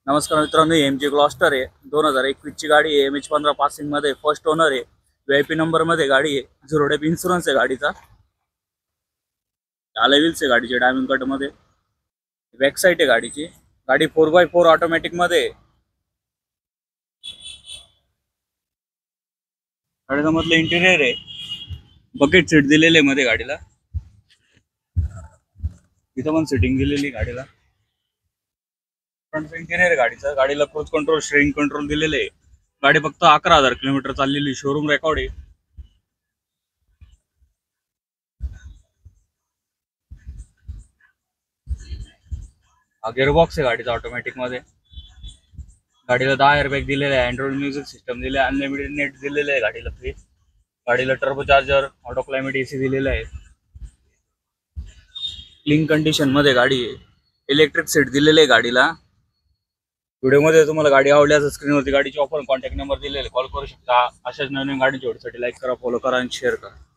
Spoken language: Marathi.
नमस्कार मित्रांनो, MG ग्लॉस्टर आहे 2021 ची गाडी आहे। MH15 पासिंग मध्ये फर्स्ट ओनर आहे। VIP नंबर मध्ये गाडी आहे। 0 डेप इन्शुरन्स आहे गाडीचा। अलॉय व्हील्स आहे गाडीचे डायमंड कट मध्ये। बॅक साइड आहे गाडीची। गाडी 4x4 ऑटोमॅटिक मध्ये आहे। गाडीचा मधलं इंटिरियर आहे। बकेट सीट दिलेले आहे मध्ये गाडीला। इथं पण सीटिंग दिलेली गाडीला। फ्रंट इंटिरियर आहे गाडीचा। गाडीला क्रूज कंट्रोल, स्टीअरिंग कंट्रोल दिलेले आहे। गाडी फक्त 11,000 किलोमीटर चाललेली, शोरूम रेकॉर्ड आहे। हा गिअरबॉक्स आहे गाडीचा ऑटोमॅटिक मध्ये। गाडीला 10 एअरबॅग दिलेले आहे, अँड्रॉइड म्युझिक सिस्टम दिले आहे, अनलिमिटेड नेट दिलेले आहे गाडीला फ्री। गाडीला turbo charger, auto climate AC दिलेला आहे। क्लीन कंडिशन मध्ये गाडी आहे। इलेक्ट्रिक सीट दिलेले आहे गाडीला। व्हिडिओमध्ये तुम्हाला गाडी आवडल्यास स्क्रीनवरती गाडीची ऑफर, कॉन्टॅक्ट नंबर दिलेले, कॉल करू शकता। अशाच नवीन गाडीच्या व्हिडिओसाठी लाईक करा, फॉलो करा आणि शेअर करा।